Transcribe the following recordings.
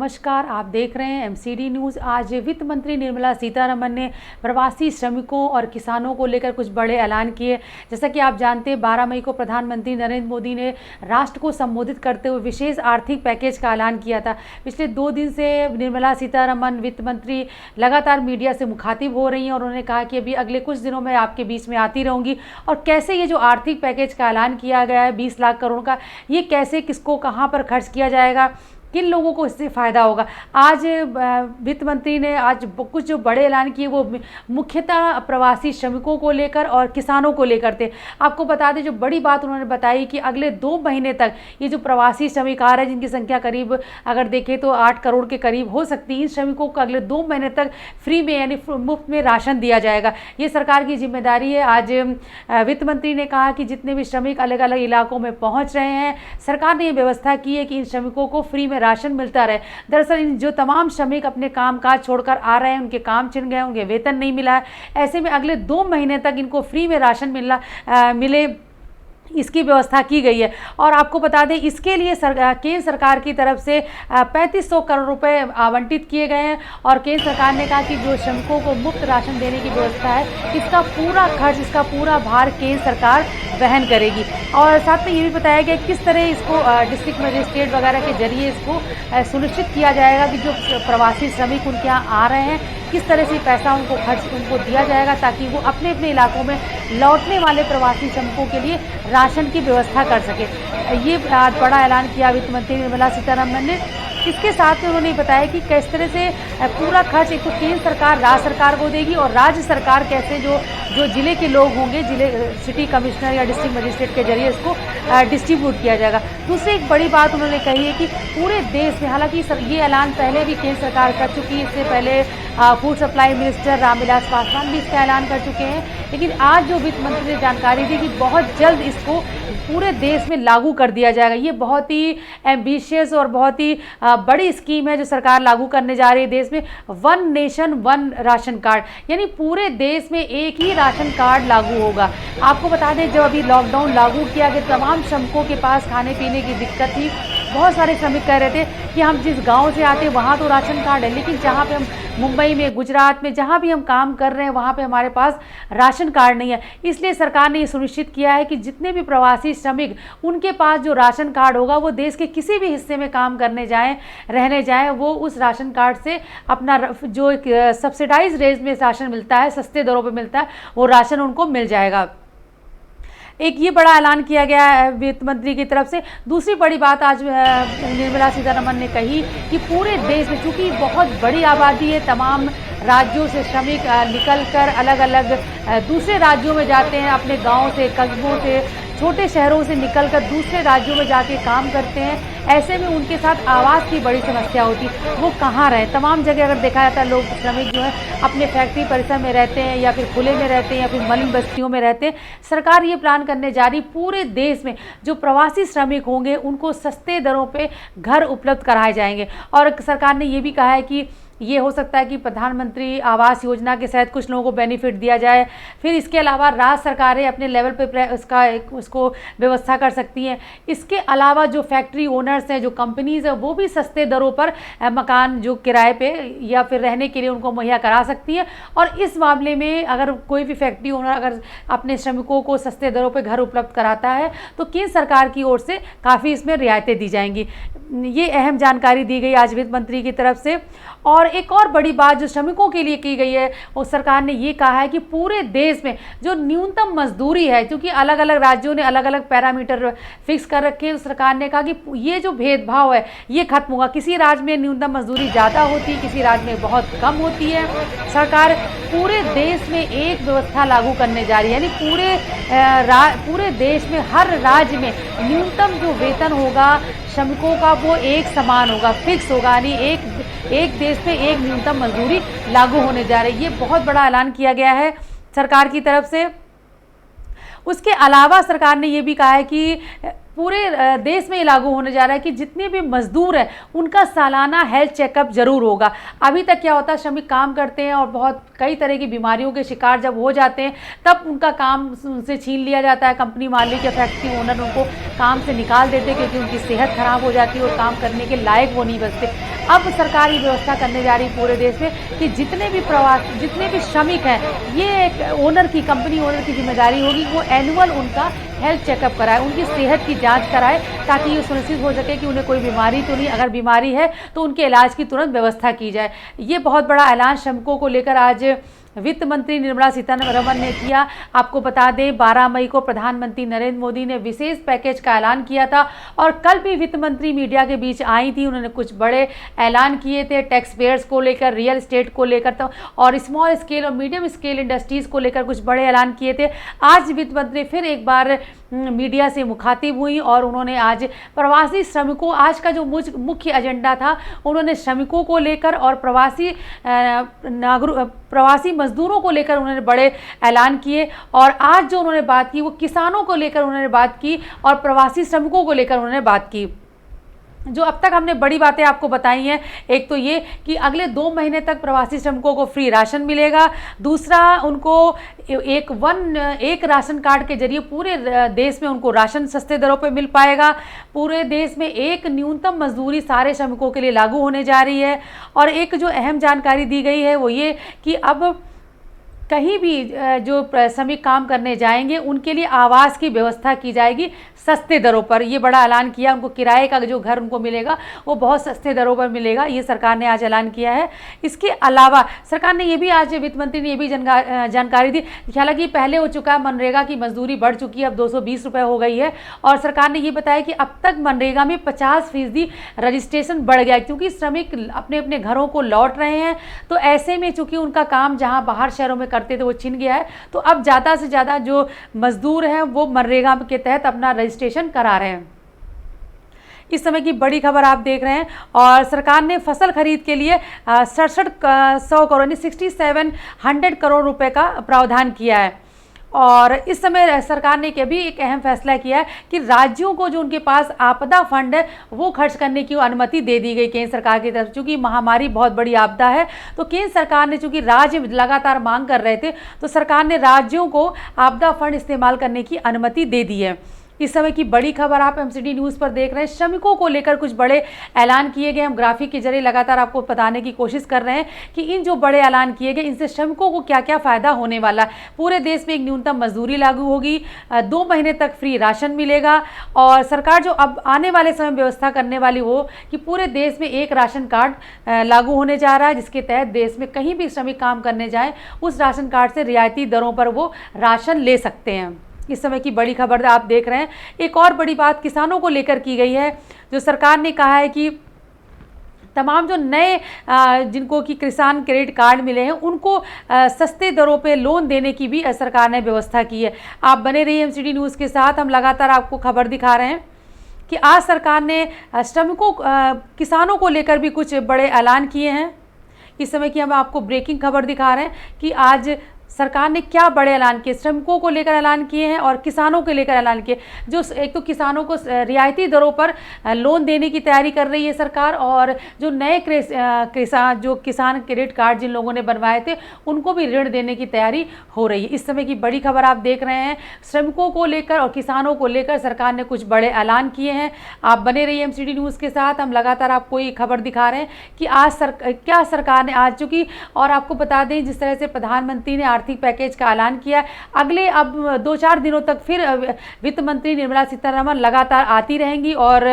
नमस्कार, आप देख रहे हैं एमसीडी न्यूज़। आज वित्त मंत्री निर्मला सीतारमण ने प्रवासी श्रमिकों और किसानों को लेकर कुछ बड़े ऐलान किए। जैसा कि आप जानते हैं, 12 मई को प्रधानमंत्री नरेंद्र मोदी ने राष्ट्र को संबोधित करते हुए विशेष आर्थिक पैकेज का ऐलान किया था। पिछले 2 दिन से निर्मला सीतारमण वित्त मंत्री लगातार मीडिया से मुखातिब हो रही हैं और उन्होंने कहा कि अभी अगले कुछ दिनों में आपके बीच में आती रहूँगी और कैसे ये जो आर्थिक पैकेज का ऐलान किया गया है 20 लाख करोड़ का, ये कैसे किसको कहाँ पर खर्च किया जाएगा, किन लोगों को इससे फ़ायदा होगा। आज वित्त मंत्री ने आज कुछ जो बड़े ऐलान किए वो मुख्यतः प्रवासी श्रमिकों को लेकर और किसानों को लेकर थे। आपको बता दें, जो बड़ी बात उन्होंने बताई कि अगले 2 महीने तक ये जो प्रवासी श्रमिक आ रहे हैं, जिनकी संख्या करीब अगर देखें तो 8 करोड़ के करीब हो सकती है, इन श्रमिकों को अगले 2 महीने तक फ्री में यानी मुफ्त में राशन दिया जाएगा। ये सरकार की जिम्मेदारी है। आज वित्त मंत्री ने कहा कि जितने भी श्रमिक अलग अलग इलाकों में पहुँच रहे हैं, सरकार ने ये व्यवस्था की है कि इन श्रमिकों को फ्री में राशन मिलता रहे। दरअसल इन जो तमाम श्रमिक अपने काम काज छोड़कर आ रहे हैं, उनके काम छिन गए, उनके वेतन नहीं मिला है, ऐसे में अगले 2 महीने तक इनको फ्री में राशन मिले, इसकी व्यवस्था की गई है। और आपको बता दें, इसके लिए केंद्र सरकार की तरफ से 3500 करोड़ रुपए आवंटित किए गए हैं और केंद्र सरकार ने कहा कि जो श्रमिकों को मुफ्त राशन देने की व्यवस्था है, इसका पूरा खर्च, इसका पूरा भार केंद्र सरकार वहन करेगी। और साथ में ये भी बताया गया किस तरह इसको डिस्ट्रिक्ट मजिस्ट्रेट वगैरह के जरिए इसको सुनिश्चित किया जाएगा कि जो प्रवासी श्रमिक उनके यहाँ आ रहे हैं, किस तरह से पैसा उनको दिया जाएगा ताकि वो अपने अपने इलाकों में लौटने वाले प्रवासी श्रमिकों के लिए राशन की व्यवस्था कर सके। ये आज बड़ा ऐलान किया वित्त मंत्री निर्मला सीतारमण ने। इसके साथ में उन्होंने बताया कि किस तरह से पूरा खर्च एक तो केंद्र सरकार राज्य सरकार को देगी और राज्य सरकार कैसे जो जिले के लोग होंगे, सिटी कमिश्नर या डिस्ट्रिक्ट मजिस्ट्रेट के जरिए इसको डिस्ट्रीब्यूट किया जाएगा। दूसरी एक बड़ी बात उन्होंने कही है कि पूरे देश में, हालांकि ये ऐलान पहले भी केंद्र सरकार कर चुकी है, इससे पहले food supply minister Ramvilas Paswan भी इसका ऐलान कर चुके हैं, लेकिन आज जो वित्त मंत्री ने जानकारी दी कि बहुत जल्द इसको पूरे देश में लागू कर दिया जाएगा। ये बहुत ही एम्बिशियस और बहुत ही बड़ी स्कीम है जो सरकार लागू करने जा रही है देश में। 1 नेशन 1 राशन कार्ड, यानी पूरे देश में एक ही राशन कार्ड लागू होगा। आपको बता दें, जब अभी लॉकडाउन लागू किया गया, तमाम श्रमिकों के पास खाने पीने की दिक्कत थी। बहुत सारे श्रमिक कह रहे थे कि हम जिस गांव से आते हैं वहाँ तो राशन कार्ड है, लेकिन जहाँ पे हम मुंबई में, गुजरात में, जहाँ भी हम काम कर रहे हैं वहाँ पे हमारे पास राशन कार्ड नहीं है। इसलिए सरकार ने ये सुनिश्चित किया है कि जितने भी प्रवासी श्रमिक, उनके पास जो राशन कार्ड होगा, वो देश के किसी भी हिस्से में काम करने जाएं, रहने जाएं, वो उस राशन कार्ड से अपना जो एक सब्सिडाइज रेट में राशन मिलता है, सस्ते दरों पर मिलता है, वो राशन उनको मिल जाएगा। एक ये बड़ा ऐलान किया गया है वित्त मंत्री की तरफ से। दूसरी बड़ी बात आज निर्मला सीतारमण ने कही कि पूरे देश में, चूँकि बहुत बड़ी आबादी है, तमाम राज्यों से श्रमिक निकलकर अलग अलग दूसरे राज्यों में जाते हैं, अपने गांव से, कस्बों से, छोटे शहरों से निकलकर दूसरे राज्यों में जाके काम करते हैं। ऐसे में उनके साथ आवास की बड़ी समस्या होती है। वो कहाँ रहे? तमाम जगह अगर देखा जाता है, लोग श्रमिक जो है अपने फैक्ट्री परिसर में रहते हैं या फिर खुले में रहते हैं या फिर मलिन बस्तियों में रहते हैं। सरकार ये प्लान करने जा रही, पूरे देश में जो प्रवासी श्रमिक होंगे उनको सस्ते दरों पे घर उपलब्ध कराए जाएंगे। और सरकार ने ये भी कहा है कि ये हो सकता है कि प्रधानमंत्री आवास योजना के तहत कुछ लोगों को बेनिफिट दिया जाए। फिर इसके अलावा राज्य सरकारें अपने लेवल पे उसको व्यवस्था कर सकती हैं। इसके अलावा जो फैक्ट्री ओनर्स हैं, जो कंपनीज़ हैं, वो भी सस्ते दरों पर मकान जो किराए पे या फिर रहने के लिए उनको मुहैया करा सकती है। और इस मामले में अगर कोई भी फैक्ट्री ओनर अगर अपने श्रमिकों को सस्ते दरों पर घर उपलब्ध कराता है तो केंद्र सरकार की ओर से काफ़ी इसमें रियायतें दी जाएंगी। ये अहम जानकारी दी गई आज वित्त मंत्री की तरफ से। और एक और बड़ी बात जो श्रमिकों के लिए की गई है, वो सरकार ने ये कहा है कि पूरे देश में जो न्यूनतम मजदूरी है, क्योंकि अलग अलग राज्यों ने अलग अलग पैरामीटर फिक्स कर रखे हैं, तो सरकार ने कहा कि ये जो भेदभाव है ये खत्म होगा। किसी राज्य में न्यूनतम मजदूरी ज़्यादा होती है, किसी राज्य में बहुत कम होती है। सरकार पूरे देश में एक व्यवस्था लागू करने जा रही है, यानी पूरे देश में हर राज्य में न्यूनतम जो वेतन होगा श्रमिकों का वो एक समान होगा, फिक्स होगा, यानी एक देश में एक न्यूनतम मजदूरी लागू होने जा रही है। ये बहुत बड़ा ऐलान किया गया है सरकार की तरफ से। उसके अलावा सरकार ने ये भी कहा है कि पूरे देश में ये लागू होने जा रहा है कि जितने भी मजदूर हैं उनका सालाना हेल्थ चेकअप जरूर होगा। अभी तक क्या होता है, श्रमिक काम करते हैं और बहुत कई तरह की बीमारियों के शिकार जब हो जाते हैं तब उनका काम उनसे छीन लिया जाता है। कंपनी मालिक या फैक्ट्री ओनर उनको काम से निकाल देते क्योंकि उनकी सेहत खराब हो जाती है और काम करने के लायक वो नहीं बचते। अब सरकार ये व्यवस्था करने जा रही है पूरे देश में कि जितने भी श्रमिक हैं, ये एक ओनर की, कंपनी ओनर की जिम्मेदारी होगी वो एनुअल उनका हेल्थ चेकअप कराए, उनकी सेहत की जांच कराए, ताकि ये सुनिश्चित हो सके कि उन्हें कोई बीमारी तो नहीं, अगर बीमारी है तो उनके इलाज की तुरंत व्यवस्था की जाए। ये बहुत बड़ा ऐलान श्रमिकों को लेकर आज वित्त मंत्री निर्मला सीतारमन ने किया। आपको बता दें 12 मई को प्रधानमंत्री नरेंद्र मोदी ने विशेष पैकेज का ऐलान किया था और कल भी वित्त मंत्री मीडिया के बीच आई थी। उन्होंने कुछ बड़े ऐलान किए थे टैक्स पेयर्स को लेकर, रियल एस्टेट को लेकर तो, और स्मॉल स्केल और मीडियम स्केल इंडस्ट्रीज़ को लेकर कुछ बड़े ऐलान किए थे। आज वित्त मंत्री फिर एक बार मीडिया से मुखातिब हुई और उन्होंने आज प्रवासी श्रमिकों, आज का जो मुख्य एजेंडा था, उन्होंने श्रमिकों को लेकर और प्रवासी मजदूरों को लेकर उन्होंने बड़े ऐलान किए। और आज जो उन्होंने बात की वो किसानों को लेकर उन्होंने बात की और प्रवासी श्रमिकों को लेकर उन्होंने बात की। जो अब तक हमने बड़ी बातें आपको बताई हैं, एक तो ये कि अगले 2 महीने तक प्रवासी श्रमिकों को फ्री राशन मिलेगा। दूसरा, उनको एक राशन कार्ड के जरिए पूरे देश में उनको राशन सस्ते दरों पे मिल पाएगा। पूरे देश में एक न्यूनतम मजदूरी सारे श्रमिकों के लिए लागू होने जा रही है। और एक जो अहम जानकारी दी गई है वो ये कि अब कहीं भी जो श्रमिक काम करने जाएंगे उनके लिए आवास की व्यवस्था की जाएगी सस्ते दरों पर। ये बड़ा ऐलान किया, उनको किराए का जो घर उनको मिलेगा वो बहुत सस्ते दरों पर मिलेगा, ये सरकार ने आज ऐलान किया है। इसके अलावा सरकार ने ये भी, आज वित्त मंत्री ने ये भी जानकारी दी, हालांकि पहले हो चुका है, मनरेगा की मजदूरी बढ़ चुकी है, अब 220 रुपये हो गई है। और सरकार ने ये बताया कि अब तक मनरेगा में 50% रजिस्ट्रेशन बढ़ गया है क्योंकि श्रमिक अपने अपने घरों को लौट रहे हैं। तो ऐसे में चूंकि उनका काम जहाँ बाहर शहरों में करते थे वो छिन गया है, तो अब ज़्यादा से ज़्यादा जो मजदूर हैं वो मनरेगा के तहत अपना रजिस्ट्रेशन करा रहे हैं। इस समय की बड़ी खबर आप देख रहे हैं। और सरकार ने फसल खरीद के लिए 6700 करोड़ यानी 6700 करोड़ रुपए का प्रावधान किया है। और इस समय सरकार ने भी एक अहम फैसला किया है कि राज्यों को जो उनके पास आपदा फंड है वो खर्च करने की अनुमति दे दी गई केंद्र सरकार की तरफ। चूंकि महामारी बहुत बड़ी आपदा है तो केंद्र सरकार ने, चूंकि राज्य लगातार मांग कर रहे थे, तो सरकार ने राज्यों को आपदा फंड इस्तेमाल करने की अनुमति दे दी है। इस समय की बड़ी खबर आप एमसीडी न्यूज़ पर देख रहे हैं। श्रमिकों को लेकर कुछ बड़े ऐलान किए गए। हम ग्राफिक के जरिए लगातार आपको बताने की कोशिश कर रहे हैं कि इन जो बड़े ऐलान किए गए इनसे श्रमिकों को क्या क्या फ़ायदा होने वाला। पूरे देश में एक न्यूनतम मजदूरी लागू होगी, 2 महीने तक फ्री राशन मिलेगा। और सरकार जो अब आने वाले समय व्यवस्था करने वाली वो कि पूरे देश में एक राशन कार्ड लागू होने जा रहा है, जिसके तहत देश में कहीं भी श्रमिक काम करने जाएँ उस राशन कार्ड से रियायती दरों पर वो राशन ले सकते हैं। इस समय की बड़ी खबर आप देख रहे हैं। एक और बड़ी बात किसानों को लेकर की गई है, जो सरकार ने कहा है कि तमाम जो नए जिनको कि किसान क्रेडिट कार्ड मिले हैं उनको सस्ते दरों पे लोन देने की भी सरकार ने व्यवस्था की है। आप बने रहिए एमसीडी न्यूज़ के साथ, हम लगातार आपको खबर दिखा रहे हैं कि आज सरकार ने श्रमिकों किसानों को लेकर भी कुछ बड़े ऐलान किए हैं। इस समय की हम आपको ब्रेकिंग खबर दिखा रहे हैं कि आज सरकार ने क्या बड़े ऐलान किए, श्रमिकों को लेकर ऐलान किए हैं और किसानों के लेकर ऐलान किए। जो एक तो किसानों को रियायती दरों पर लोन देने की तैयारी कर रही है सरकार, और जो नए किसान क्रेडिट कार्ड जिन लोगों ने बनवाए थे उनको भी ऋण देने की तैयारी हो रही है। इस समय की बड़ी खबर आप देख रहे हैं। श्रमिकों को लेकर और किसानों को लेकर सरकार ने कुछ बड़े ऐलान किए हैं। आप बने रहिए एमसीडी न्यूज़ के साथ, हम लगातार आपको ये खबर दिखा रहे हैं कि आज क्या सरकार ने आज चूँकि, और आपको बता दें जिस तरह से प्रधानमंत्री ने आर्थिक पैकेज का ऐलान किया, अगले अब 2-4 दिनों तक फिर वित्त मंत्री निर्मला सीतारमन लगातार आती रहेंगी और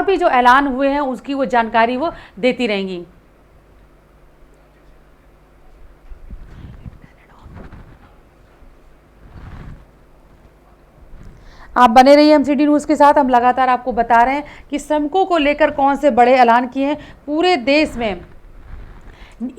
भी जो ऐलान हुए हैं उसकी वो जानकारी वो देती रहेंगी। आप बने रहिए एमसीडी न्यूज़ के साथ, हम लगातार आपको बता रहे हैं कि श्रमिकों को लेकर कौन से बड़े ऐलान किए हैं। पूरे देश में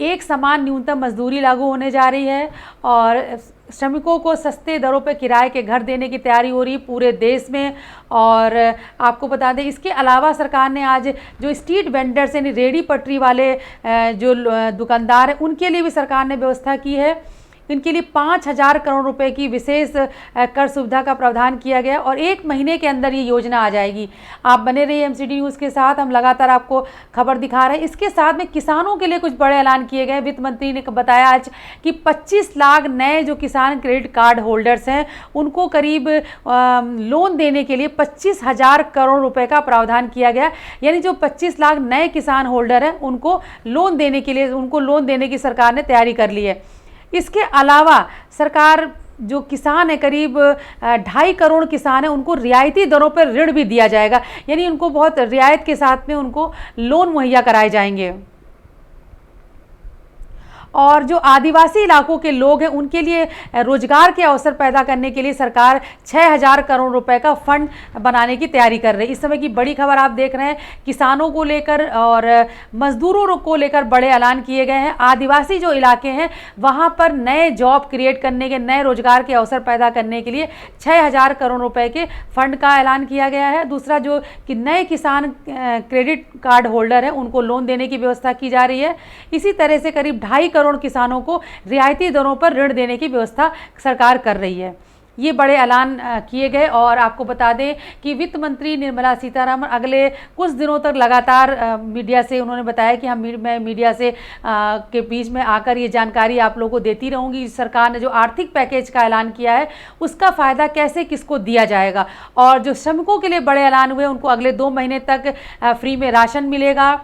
एक समान न्यूनतम मजदूरी लागू होने जा रही है और श्रमिकों को सस्ते दरों पर किराए के घर देने की तैयारी हो रही है पूरे देश में। और आपको बता दें इसके अलावा सरकार ने आज जो स्ट्रीट वेंडर्स यानी रेडी पटरी वाले जो दुकानदार हैं उनके लिए भी सरकार ने व्यवस्था की है इनके लिए 5,000 करोड़ रुपए की विशेष कर सुविधा का प्रावधान किया गया और 1 महीने के अंदर ये योजना आ जाएगी। आप बने रहिए एमसीडी न्यूज़ के साथ, हम लगातार आपको खबर दिखा रहे हैं। इसके साथ में किसानों के लिए कुछ बड़े ऐलान किए गए। वित्त मंत्री ने बताया आज कि 25 लाख नए जो किसान क्रेडिट कार्ड होल्डर्स हैं उनको करीब लोन देने के लिए 25,000 करोड़ रुपए का प्रावधान किया गया। यानी जो 25 लाख नए किसान होल्डर हैं उनको लोन देने के लिए, उनको लोन देने की सरकार ने तैयारी कर ली है। इसके अलावा सरकार जो किसान है, करीब 2.5 करोड़ किसान है, उनको रियायती दरों पर ऋण भी दिया जाएगा। यानी उनको बहुत रियायत के साथ में उनको लोन मुहैया कराए जाएंगे। और जो आदिवासी इलाकों के लोग हैं उनके लिए रोजगार के अवसर पैदा करने के लिए सरकार 6,000 करोड़ रुपए का फंड बनाने की तैयारी कर रही है। इस समय की बड़ी खबर आप देख रहे हैं, किसानों को लेकर और मजदूरों को लेकर बड़े ऐलान किए गए हैं। आदिवासी जो इलाके हैं वहां पर नए जॉब क्रिएट करने के, नए रोजगार के अवसर पैदा करने के लिए 6,000 करोड़ रुपए के फंड का ऐलान किया गया है। दूसरा जो कि नए किसान क्रेडिट कार्ड होल्डर हैं उनको लोन देने की व्यवस्था की जा रही है। इसी तरह से करीब 2.5 करोड़ किसानों को रियायती दरों पर ऋण देने की व्यवस्था सरकार कर रही है। ये बड़े ऐलान किए गए। और आपको बता दें कि वित्त मंत्री निर्मला सीतारमण अगले कुछ दिनों तक लगातार मीडिया से, उन्होंने बताया कि मैं मीडिया से के बीच में आकर ये जानकारी आप लोगों को देती रहूँगी। सरकार ने जो आर्थिक पैकेज का ऐलान किया है उसका फ़ायदा कैसे किसको दिया जाएगा, और जो श्रमिकों के लिए बड़े ऐलान हुए उनको अगले 2 महीने तक फ्री में राशन मिलेगा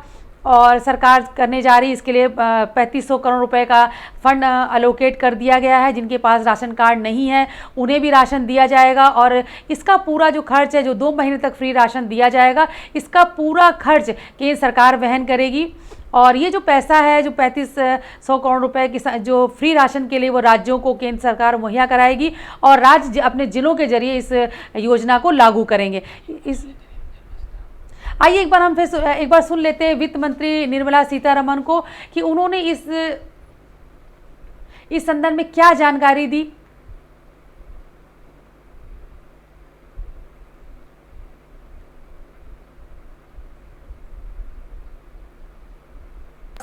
और सरकार करने जा रही। इसके लिए 3500 करोड़ रुपए का फंड अलोकेट कर दिया गया है। जिनके पास राशन कार्ड नहीं है उन्हें भी राशन दिया जाएगा और इसका पूरा जो खर्च है, जो 2 महीने तक फ्री राशन दिया जाएगा, इसका पूरा खर्च केंद्र सरकार वहन करेगी। और ये जो पैसा है, जो 3500 करोड़ रुपए की जो फ्री राशन के लिए, वो राज्यों को केंद्र सरकार मुहैया कराएगी और राज्य अपने जिलों के जरिए इस योजना को लागू करेंगे। आइए एक बार हम फिर एक बार सुन लेते हैं वित्त मंत्री निर्मला सीतारमण को कि उन्होंने इस संदर्भ में क्या जानकारी दी।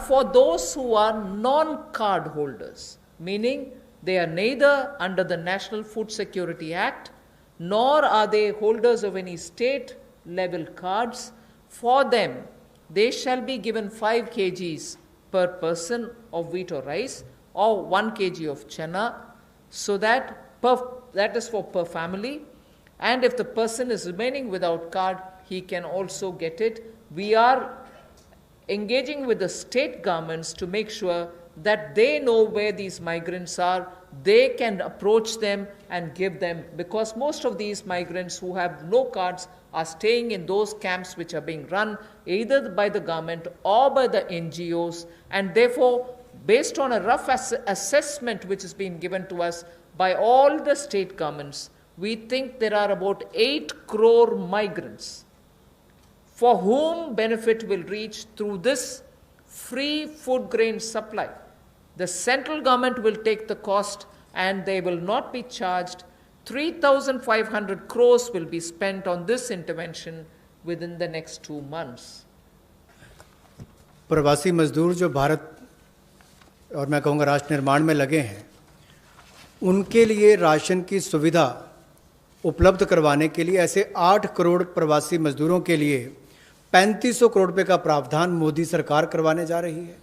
For those who are non-card holders, meaning they are neither under the National Food Security Act, nor are they holders of any state level cards, for them they shall be given 5 kgs per person of wheat or rice or 1 kg of chana, so that is for per family, and if the person is remaining without card, he can also get it. We are engaging with the state governments to make sure that they know where these migrants are, they can approach them and give them, because most of these migrants who have no cards are staying in those camps which are being run either by the government or by the NGOs, and therefore, based on a rough assessment which has been given to us by all the state governments, we think there are about 8 crore migrants for whom benefit will reach through this free food grain supply. The central government will take the cost and they will not be charged. 3,500 crores will be spent on this intervention within the next 2 months. प्रवासी मजदूर जो भारत और मैं कहूँगा राष्ट्र निर्माण में लगे हैं, उनके लिए राशन की सुविधा उपलब्ध करवाने के लिए ऐसे 8 करोड़ प्रवासी मजदूरों के लिए 3500 करोड़ रुपए का प्रावधान मोदी सरकार करवाने जा रही है।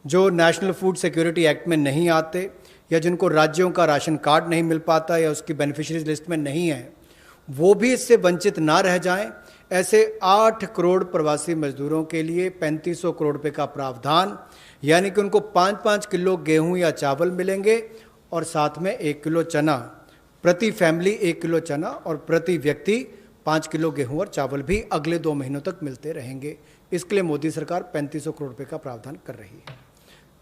जो नेशनल फूड सिक्योरिटी एक्ट में नहीं आते या जिनको राज्यों का राशन कार्ड नहीं मिल पाता या उसकी बेनिफिशियरीज लिस्ट में नहीं है, वो भी इससे वंचित ना रह जाएं। ऐसे 8 करोड़ प्रवासी मजदूरों के लिए 3500 करोड़ रुपए का प्रावधान, यानी कि उनको 5-5 किलो गेहूं या चावल मिलेंगे और साथ में 1 किलो चना, प्रति फैमिली 1 किलो चना और प्रति व्यक्ति 5 किलो गेहूं और चावल भी अगले 2 महीनों तक मिलते रहेंगे। इसके लिए मोदी सरकार 3500 करोड़ रुपए का प्रावधान कर रही है।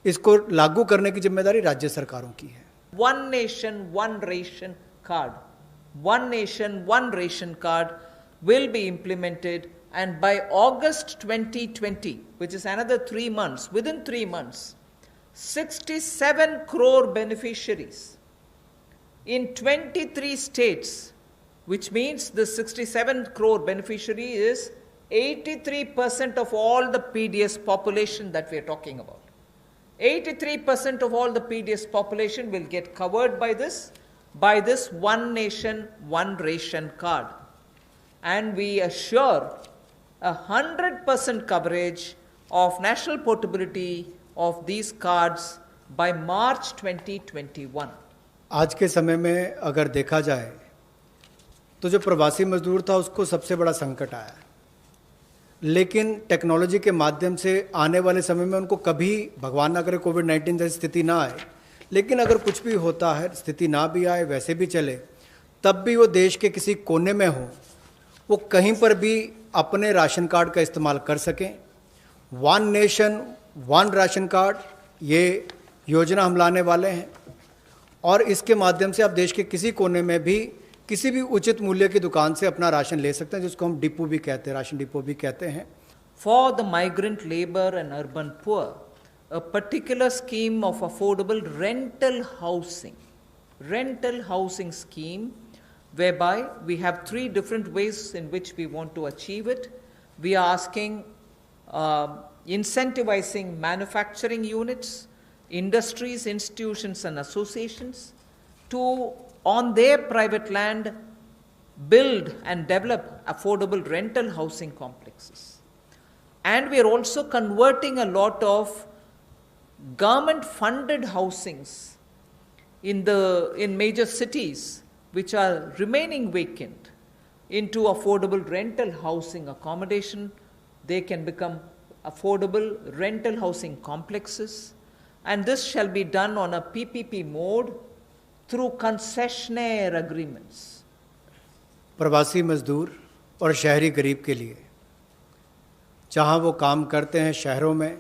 इसको लागू करने की जिम्मेदारी राज्य सरकारों की है। One nation, one ration card. One nation, one ration card will be implemented, and by August 2020, which is another 3 months, within 3 months, 67 crore beneficiaries in 23 states, which means the 67 crore beneficiary is 83% of all the PDS population that we are talking about. 83% of all the PDS population will get covered by this one nation, one ration card. And we assure 100% coverage of national portability of these cards by March 2021. आज के समय में अगर देखा जाए तो जो प्रवासी मजदूर था उसको सबसे बड़ा संकट आया, लेकिन टेक्नोलॉजी के माध्यम से आने वाले समय में उनको कभी भगवान ना करे कोविड-19 जैसी स्थिति ना आए, लेकिन अगर कुछ भी होता है, स्थिति ना भी आए, वैसे भी चले, तब भी वो देश के किसी कोने में हो, वो कहीं पर भी अपने राशन कार्ड का इस्तेमाल कर सकें। One nation one ration card, ये योजना हम लाने वाले हैं और इसके माध्यम से आप देश के किसी कोने में भी किसी भी उचित मूल्य की दुकान से अपना राशन ले सकते हैं, जिसको हम डिपो भी कहते हैं, राशन डिपो भी कहते हैं। For the migrant labor and urban poor, a particular scheme of affordable rental housing scheme, whereby we have three different ways in which we want to achieve it. We are asking incentivizing manufacturing units, industries, institutions and associations to, on their private land, build and develop affordable rental housing complexes. And we are also converting a lot of government funded housings in major cities which are remaining vacant into affordable rental housing accommodation. They can become affordable rental housing complexes, and this shall be done on a PPP mode through concessionaire agreements. प्रवासी मजदूर और शहरी गरीब के लिए जहां वो काम करते हैं शहरों में,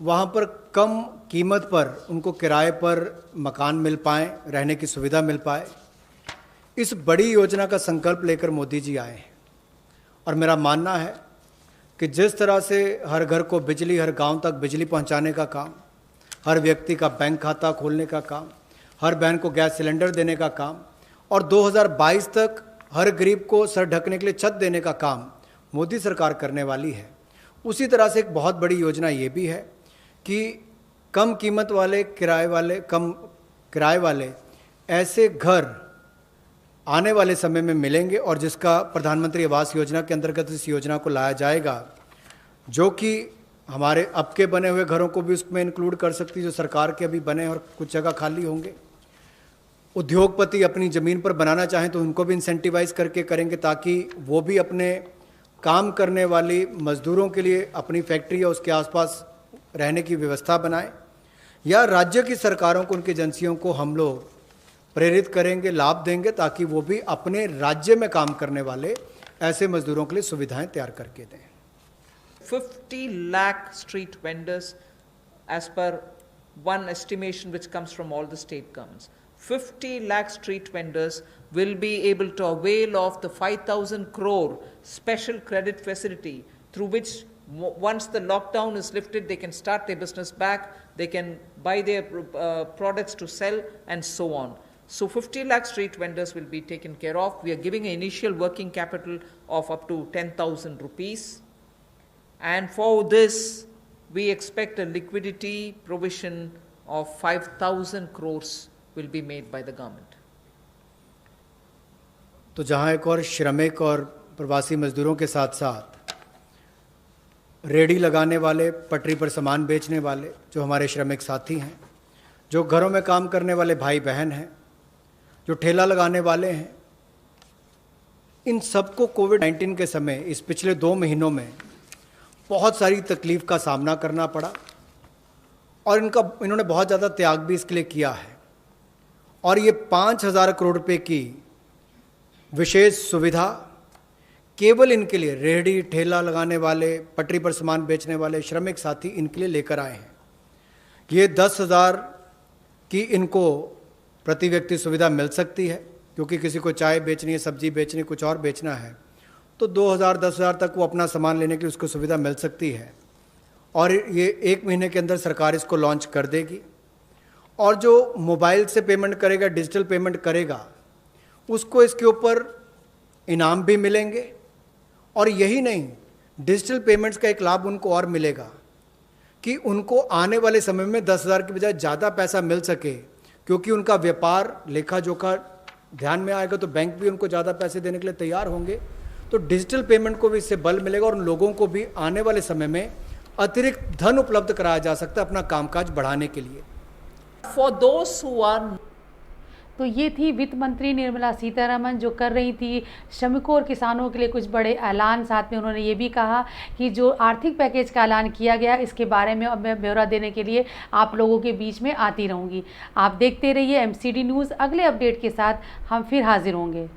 वहां पर कम कीमत पर उनको किराए पर मकान मिल पाए, रहने की सुविधा मिल पाए, इस बड़ी योजना का संकल्प लेकर मोदी जी आए हैं। और मेरा मानना है कि जिस तरह से हर घर को बिजली, हर गांव तक बिजली पहुंचाने का काम, हर व्यक्ति का बैंक खाता खोलने का काम, हर बहन को गैस सिलेंडर देने का काम और 2022 तक हर गरीब को सर ढकने के लिए छत देने का काम मोदी सरकार करने वाली है, उसी तरह से एक बहुत बड़ी योजना ये भी है कि कम कीमत वाले कम किराए वाले ऐसे घर आने वाले समय में मिलेंगे और जिसका प्रधानमंत्री आवास योजना के अंतर्गत इस योजना को लाया जाएगा, जो कि हमारे अब के बने हुए घरों को भी उसमें इंक्लूड कर सकती है, जो सरकार के अभी बने और कुछ जगह खाली होंगे। उद्योगपति अपनी ज़मीन पर बनाना चाहें तो उनको भी इंसेंटिवाइज करके करेंगे, ताकि वो भी अपने काम करने वाली मजदूरों के लिए अपनी फैक्ट्री या उसके आसपास रहने की व्यवस्था बनाएं, या राज्य की सरकारों को, उनकी एजेंसियों को हम लोग प्रेरित करेंगे, लाभ देंगे, ताकि वो भी अपने राज्य में काम करने वाले ऐसे मजदूरों के लिए सुविधाएं तैयार करके दें। 50 lakh street vendors, as per one estimation which comes from all the state governments. 50 lakh street vendors will be able to avail of the 5,000 crore special credit facility, through which once the lockdown is lifted, they can start their business back, they can buy their products to sell and so on. So 50 lakh street vendors will be taken care of. We are giving an initial working capital of up to 10,000 rupees. And for this, we expect a liquidity provision of 5,000 crores will be made by the government. तो जहां एक और श्रमिक और प्रवासी मजदूरों के साथ साथ रेडी लगाने वाले, पटरी पर सामान बेचने वाले जो हमारे श्रमिक साथी हैं, जो घरों में काम करने वाले भाई बहन हैं, जो ठेला लगाने वाले हैं, इन सबको कोविड-19 के समय इस पिछले 2 महीनों में बहुत सारी तकलीफ का सामना करना पड़ा और इन्होंने बहुत ज़्यादा त्याग भी इसके लिए किया है। और ये 5,000 करोड़ रुपए की विशेष सुविधा केवल इनके लिए, रेहड़ी ठेला लगाने वाले, पटरी पर सामान बेचने वाले श्रमिक साथी, इनके लिए लेकर आए हैं। ये 10,000 की इनको प्रति व्यक्ति सुविधा मिल सकती है, क्योंकि किसी को चाय बेचनी है, सब्जी बेचनी है, कुछ और बेचना है, तो 2,000 10,000 तक वो अपना सामान लेने की उसको सुविधा मिल सकती है। और ये 1 महीने के अंदर सरकार इसको लॉन्च कर देगी। और जो मोबाइल से पेमेंट करेगा, डिजिटल पेमेंट करेगा, उसको इसके ऊपर इनाम भी मिलेंगे। और यही नहीं, डिजिटल पेमेंट्स का एक लाभ उनको और मिलेगा कि उनको आने वाले समय में 10,000 की बजाय ज़्यादा पैसा मिल सके, क्योंकि उनका व्यापार लेखा जोखा ध्यान में आएगा तो बैंक भी उनको ज़्यादा पैसे देने के लिए तैयार होंगे। तो डिजिटल पेमेंट को भी इससे बल मिलेगा और उन लोगों को भी आने वाले समय में अतिरिक्त धन उपलब्ध कराया जा सकता है अपना कामकाज बढ़ाने के लिए। For those who are तो ये थी वित्त मंत्री निर्मला सीतारमण जो कर रही थी श्रमिकों और किसानों के लिए कुछ बड़े ऐलान। साथ में उन्होंने ये भी कहा कि जो आर्थिक पैकेज का ऐलान किया गया इसके बारे में अब मैं ब्यौरा देने के लिए आप लोगों के बीच में आती रहूँगी। आप देखते रहिए MCD न्यूज़। अगले अपडेट के साथ हम फिर हाजिर होंगे।